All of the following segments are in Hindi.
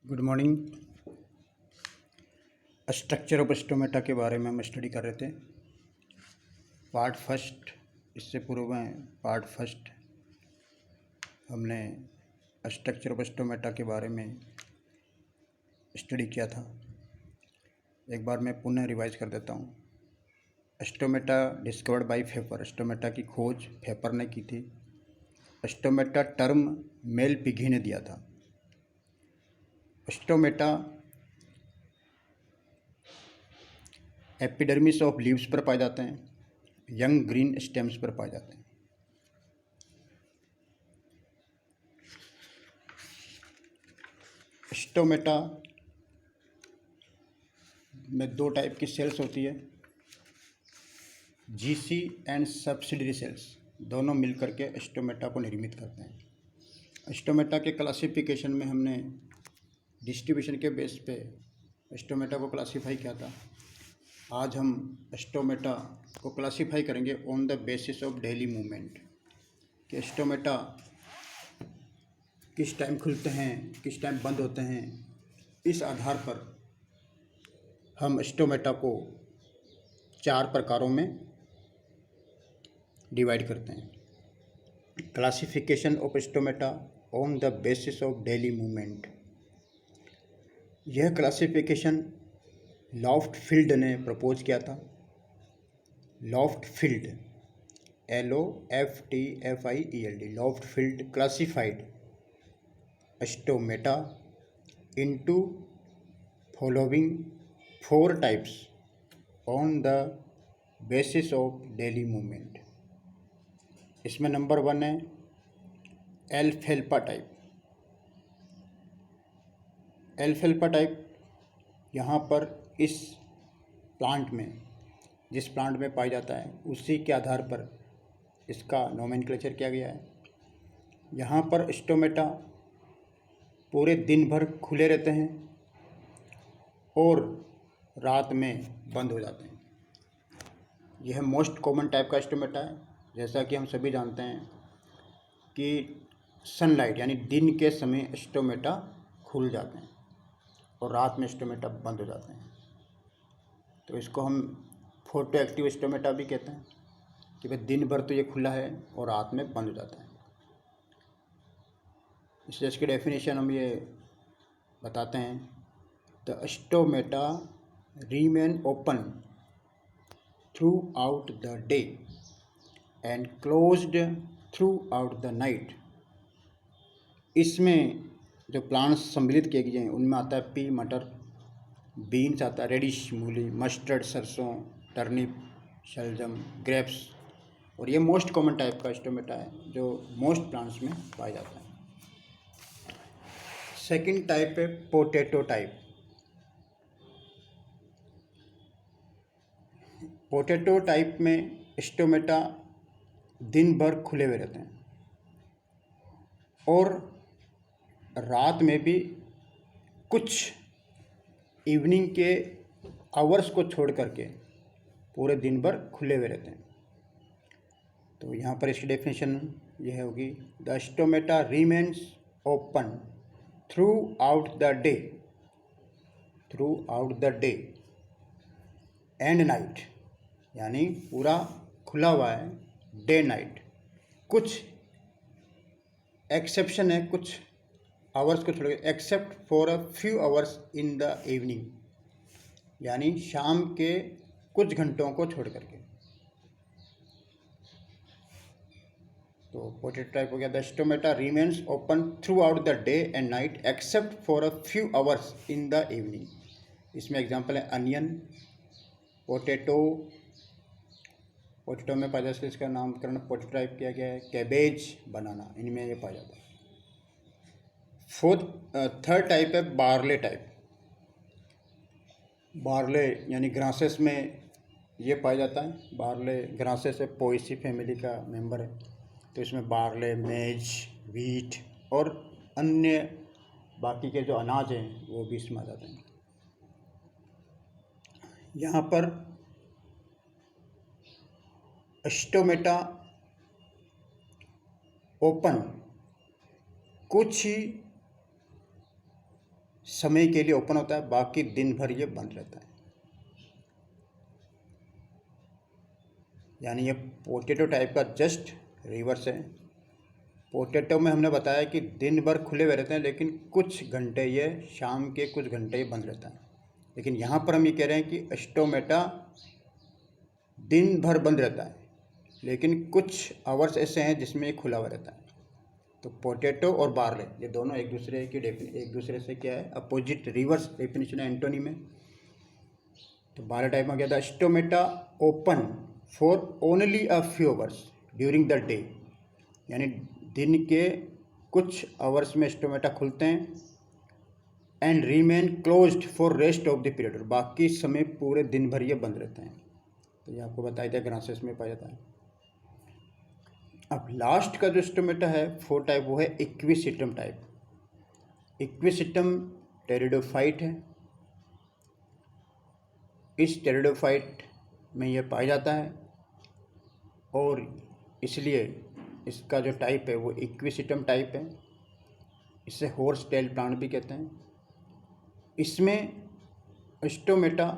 Good morning. Structure of stomata के बारे में हम स्टडी कर रहे थे। पार्ट फर्स्ट, इससे पूर्व में पार्ट फर्स्ट हमने स्ट्रक्चर ऑफ स्टोमेटा के बारे में स्टडी किया था। एक बार मैं पुनः रिवाइज कर देता हूँ। स्टोमेटा डिस्कवर्ड बाय फेपर, स्टोमेटा की खोज फेपर ने की थी। स्टोमेटा टर्म मेल पिगी ने दिया था। स्टोमेटा एपिडर्मिस ऑफ लीव्स पर पाए जाते हैं, यंग ग्रीन स्टेम्स पर पाए जाते हैं। स्टोमेटा में दो टाइप की सेल्स होती है, जीसी एंड सब्सिडरी सेल्स, दोनों मिलकर के स्टोमेटा को निर्मित करते हैं। स्टोमेटा के क्लासिफिकेशन में हमने डिस्ट्रीब्यूशन के बेस पे स्टोमेटा को क्लासीफाई किया था। आज हम स्टोमेटा को क्लासीफाई करेंगे on the basis of daily movement, कि स्टोमेटा किस टाइम खुलते हैं, किस टाइम बंद होते हैं। इस आधार पर हम स्टोमेटा को 4 प्रकारों में डिवाइड करते हैं। Classification of stomata on the basis of daily movement, यह क्लासिफिकेशन लॉफ्टफील्ड ने प्रपोज किया था। लॉफ्टफील्ड, LOFTFIELD, लॉफ्टफील्ड classified stomata into following 4 types on the basis of daily movement. इसमें नंबर 1 है एल्फेल्पा टाइप। एल्फेल्पा टाइप यहाँ पर इस प्लांट में, जिस प्लांट में पाया जाता है, उसी के आधार पर इसका नोमेनक्लेचर किया गया है। यहाँ पर स्टोमेटा पूरे दिन भर खुले रहते हैं और रात में बंद हो जाते हैं। यह मोस्ट कॉमन टाइप का स्टोमेटा है। जैसा कि हम सभी जानते हैं कि सनलाइट यानी दिन के समय स्टोमेटा खुल जाते हैं और रात में स्टोमेटा बंद हो जाते हैं। तो इसको हम फोटो एक्टिव स्टोमेटा भी कहते हैं कि भाई दिन भर तो ये खुला है और रात में बंद हो जाता है। इसलिए इसकी डेफिनेशन हम ये बताते हैं, the stomata Riemann open throughout the day and closed through out the night. इसमें जो प्लांट्स सम्मिलित किए गए हैं उनमें आता है पी मटर, बीन्स आता है, रेडिश मूली, मस्टर्ड सरसों, टर्निप, शलजम, ग्रेप्स। और ये मोस्ट कॉमन टाइप का स्टोमेटा है जो मोस्ट प्लांट्स में पाया जाता है। सेकंड टाइप है पोटैटो टाइप। पोटैटो टाइप में स्टोमेटा दिन भर खुले हुए रहते हैं और रात में भी कुछ इवनिंग के आवर्स को छोड़ करके पूरे दिन भर खुले हुए रहते हैं। तो यहाँ पर इसकी डेफिनेशन यह होगी, the stomata remains open throughout the day and night, यानी पूरा खुला हुआ है डे नाइट। कुछ एक्सेप्शन है, कुछ आवर्स को छोड़, except for a few hours in the evening, यानी शाम के कुछ घंटों को छोड़ करके। तो पोटैटो टाइप हो गया, the stomata remains open throughout the day and night except for a few hours in the evening. इसमें एग्जांपल है अनियन, पोटैटो में पाया जाता है, इसका नामकरण पोटैटो टाइप किया गया है, कैबेज, बनाना, इनमें ये पाया जाता है। थर्ड टाइप है बार्ले टाइप। बार्ले यानी ग्रासेस में ये पाया जाता है। बार्ले ग्रासेस है, पोएसी फैमिली का मेंबर है। तो इसमें बार्ले, मेज, व्हीट और अन्य बाकी के जो अनाज हैं वो भी इसमें आ जाते हैं। यहाँ पर स्टोमेटा ओपन कुछ ही समय के लिए ओपन होता है, बाकी दिन भर ये बंद रहता है। यानी ये पोटैटो टाइप का जस्ट रिवर्स है। पोटैटो में हमने बताया कि दिन भर खुले हुए रहते हैं, लेकिन कुछ घंटे ये शाम के कुछ घंटे ये बंद रहता है। लेकिन यहाँ पर हम ये कह रहे हैं कि स्टोमेटा दिन भर बंद रहता है, लेकिन कुछ आवर्स ऐसे हैं जिसमें ये खुला हुआ रहता है। तो पोटैटो और बार्ले ये दोनों एक दूसरे से क्या है, अपोजिट रिवर्स डेफिनेशन है एंटोनी में। तो बार्ले टाइप में क्या था, stomata open for only a few hours during the day, यानी दिन के कुछ आवर्स में स्टोमेटा खुलते हैं, and Riemann closed for rest of the period, और बाकी समय पूरे दिन भर ये बंद रहते हैं। तो ये आपको बताया था ग्रासेस में पाया जाता है। अब लास्ट का जो स्टोमेटा है 4 टाइप, वो है इक्विसिटम टाइप। इक्विसिटम टेरिडोफाइट है। इस टेरिडोफाइट में यह पाया जाता है, और इसलिए इसका जो टाइप है वो इक्विसिटम टाइप है। इसे हॉर्स टेल प्लांट भी कहते हैं। इसमें स्टोमेटा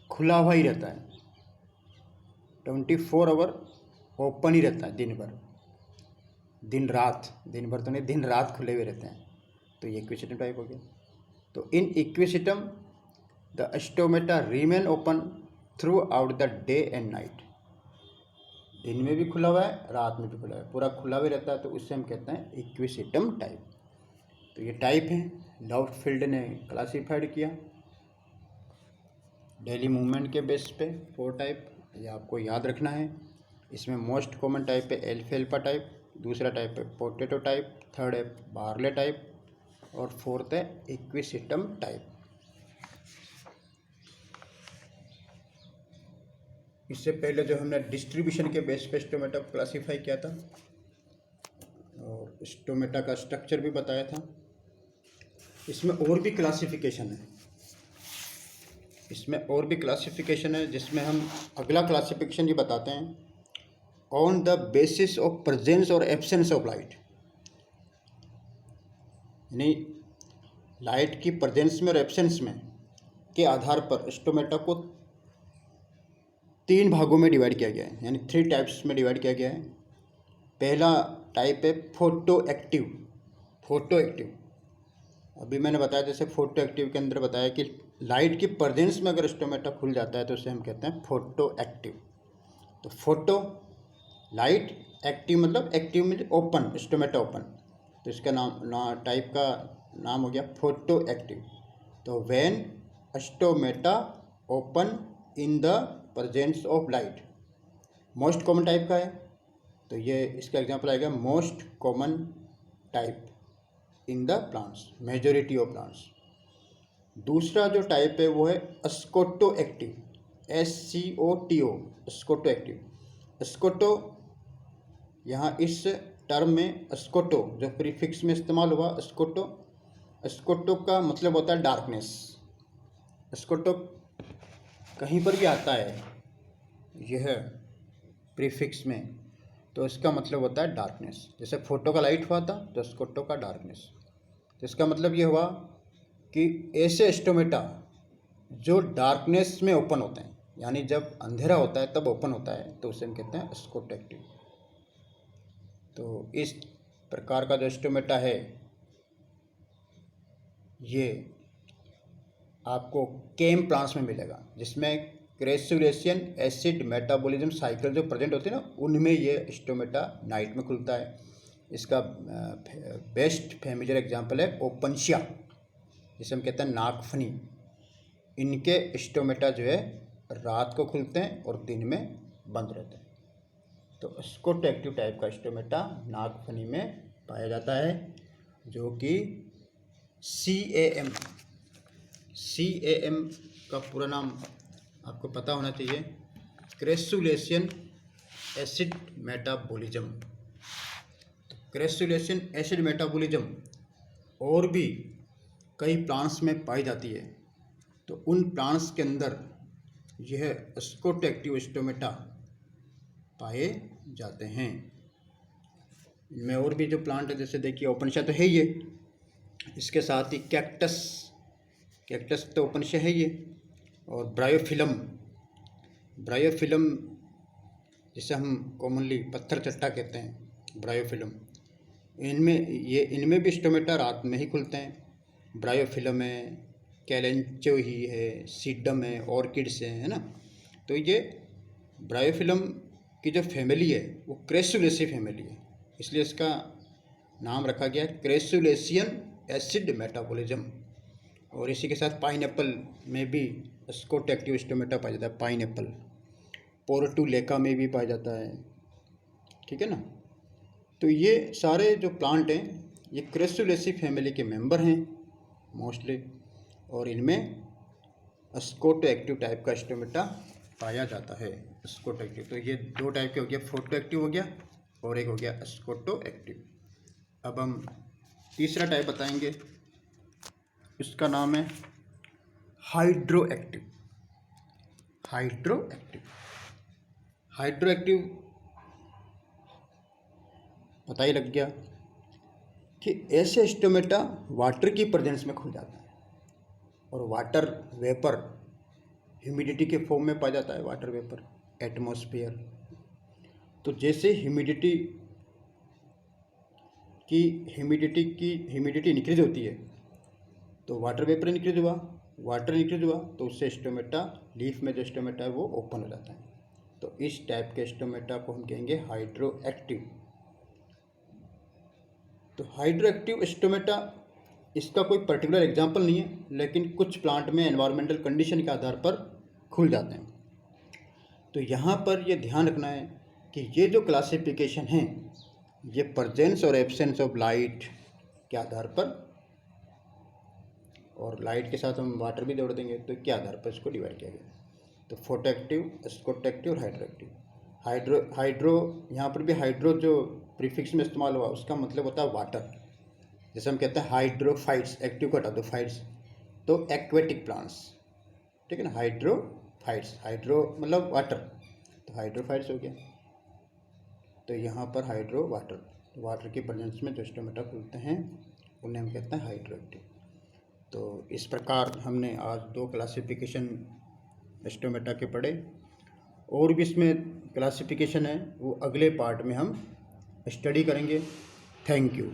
खुला हुआ ही रहता है, 24 आवर ओपन ही रहता है, दिन भर, दिन भर तो नहीं, दिन रात खुले हुए रहते हैं। तो ये इक्विसिटम टाइप हो गया। तो in equisetum the stomata remain open throughout the day and night, दिन में भी खुला हुआ है, रात में भी खुला हुआ है, पूरा खुला हुआ रहता है। तो उससे हम कहते हैं इक्विसिटम टाइप। तो ये टाइप है, लाउटफील्ड ने क्लासीफाइड किया डेली मूवमेंट के बेस पे 4 टाइप। ये आपको याद रखना है। इसमें मोस्ट कॉमन टाइप है एल्फेल्पा टाइप, दूसरा टाइप है पोटैटो टाइप, थर्ड है बार्ले टाइप, और फोर्थ है इक्विसिटम टाइप। इससे पहले जो हमने डिस्ट्रीब्यूशन के बेस पे स्टोमेटा को क्लासीफाई किया था, और स्टोमेटा का स्ट्रक्चर भी बताया था। इसमें और भी क्लासिफिकेशन है, जिसमें हम अगला क्लासिफिकेशन ये बताते हैं, on the basis of presence और एब्सेंस ऑफ लाइट। यानी लाइट की प्रेजेंस में और एब्सेंस में के आधार पर स्टोमेटा को 3 भागों में डिवाइड किया गया है, यानी 3 टाइप्स में डिवाइड किया गया है। पहला टाइप है फोटो एक्टिव। अभी मैंने बताया, जैसे फोटो एक्टिव के अंदर बताया कि लाइट की प्रेजेंस में अगर स्टोमेटा खुल जाता है तो उसे हम कहते हैं फोटो एक्टिव। तो फोटो लाइट, एक्टिव मतलब एक्टिव में ओपन, स्टोमेटा ओपन, तो इसका टाइप का नाम हो गया फोटो एक्टिव। तो when stomata open in the presence of light, most common type का है। तो ये इसका एग्जांपल आएगा most common type in the plants, majority of plants. दूसरा जो टाइप है वो है scoto active, SCOTO, scoto active. Scoto, यहाँ इस टर्म में स्कोटो जो प्रीफिक्स में इस्तेमाल हुआ, स्कोटो का मतलब होता है डार्कनेस। स्कोटो कहीं पर भी आता है यह प्रीफिक्स में, तो इसका मतलब होता है डार्कनेस। जैसे फोटो का लाइट हुआ था तो स्कोटो का डार्कनेस। तो इसका मतलब ये हुआ कि ऐसे स्टोमेटा जो डार्कनेस में ओपन होते हैं, यानी जब अंधेरा होता है तब ओपन होता है, तो उसे हम कहते हैं स्कोटो एक्टिव। तो इस प्रकार का जो स्टोमेटा है ये आपको केम प्लांट्स में मिलेगा, जिसमें क्रेसुलेशन एसिड मेटाबॉलिज्म साइकिल जो प्रेजेंट होते हैं ना, उनमें ये स्टोमेटा नाइट में खुलता है। इसका बेस्ट फेमिलियर एग्जांपल है ओपनशिया, जिसे हम कहते हैं नागफनी। इनके स्टोमेटा जो है रात को खुलते हैं और दिन में बंद रहते हैं। तो स्कोटो एक्टिव टाइप का स्टोमेटा नागफनी में पाया जाता है, जो कि CAM का पूरा नाम आपको पता होना चाहिए, क्रेसुलेशन एसिड मेटाबॉलिज्म। क्रेसुलेशन एसिड मेटाबॉलिज्म और भी कई प्लांट्स में पाई जाती है। तो उन प्लांट्स के अंदर यह स्कोटो एक्टिव स्टोमेटा पाए जाते हैं। इनमें और भी जो प्लांट है, जैसे देखिए ओपनशिया तो है ये, इसके साथ ही कैक्टस कैक्टस तो ओपन से है ये। और ब्रायोफिलम, ब्रायोफिलम जिसे हम कॉमनली पत्थर चट्टा कहते हैं, ब्रायोफिलम, इनमें भी स्टोमेटा रात में ही खुलते हैं। ब्रायोफिलम है, कैलेंचो ही है, सीडम है, ऑर्किड्स है ना। तो ये ब्रायोफिलम की जो फैमिली है वो क्रेसुलेसी फैमिली है, इसलिए इसका नाम रखा गया है क्रेसुलेसियन एसिड मेटाबॉलिज्म। और इसी के साथ पाइनएप्पल में भी स्कोट एक्टिव स्टोमेटा पाया जाता है, पाइनएप्पल। पोर्टुलेका में भी पाया जाता है, ठीक है ना। तो ये सारे जो प्लांट हैं ये क्रेसुलेसी फैमिली के मेंबर हैं मोस्टली, और इनमें स्कोटो एक्टिव टाइप का स्टोमेटा पाया जाता है, स्कोटो एक्टिव। तो ये दो टाइप के हो गया, फोटो एक्टिव हो गया और एक हो गया स्कोटो एक्टिव। अब हम तीसरा टाइप बताएंगे, इसका नाम है hydro active. Hydro active, hydro active पता ही लग गया कि ऐसे स्टोमेटा वाटर की प्रेजेंस में खुल जाता है, और वाटर वेपर ह्यूमिडिटी के फॉर्म में पाया जाता है, वाटर वेपर एटमॉस्फेयर। तो जैसे ह्यूमिडिटी इंक्रीज होती है तो वाटर वेपर इंक्रीज हुआ, वाटर इंक्रीज हुआ तो उससे स्टोमेटा, लीफ में जो स्टोमेटा है वो ओपन हो जाता है। तो इस टाइप के स्टोमेटा को हम कहेंगे हाइड्रो एक्टिव। तो हाइड्रो एक्टिव स्टोमेटा, इसका कोई पर्टिकुलर एग्जाम्पल नहीं है, लेकिन कुछ प्लांट में एनवायरमेंटल कंडीशन के आधार पर खुल जाते हैं। तो यहाँ पर ये ध्यान रखना है कि ये जो क्लासिफिकेशन है ये प्रेजेंस और एब्सेंस ऑफ लाइट के आधार पर, और लाइट के साथ हम वाटर भी जोड़ देंगे, तो क्या आधार पर इसको डिवाइड किया गया। तो फोटो एक्टिव, स्कोट एक्टिव और हाइड्रो एक्टिव। हाइड्रो यहाँ पर भी हाइड्रो जो प्रीफिक्स में इस्तेमाल हुआ उसका मतलब होता है वाटर। जैसे हम कहते हैं हाइड्रोफाइट्स, एक्टिव को हटा दो फाइट्स, तो एक्वेटिक प्लांट्स, ठीक है ना। हाइड्रोफाइट्स, हाइड्रो मतलब वाटर, तो हाइड्रोफाइट्स हो गया। तो यहाँ पर हाइड्रो वाटर, वाटर की प्रेजेंस में जो स्टोमेटा खुलते हैं उन्हें हम कहते हैं हाइड्रो एक्टिव। तो इस प्रकार हमने आज दो क्लासिफिकेशन स्टोमेटा के पढ़े, और भी इसमें क्लासिफिकेशन है वो अगले पार्ट में हम स्टडी करेंगे। Thank you.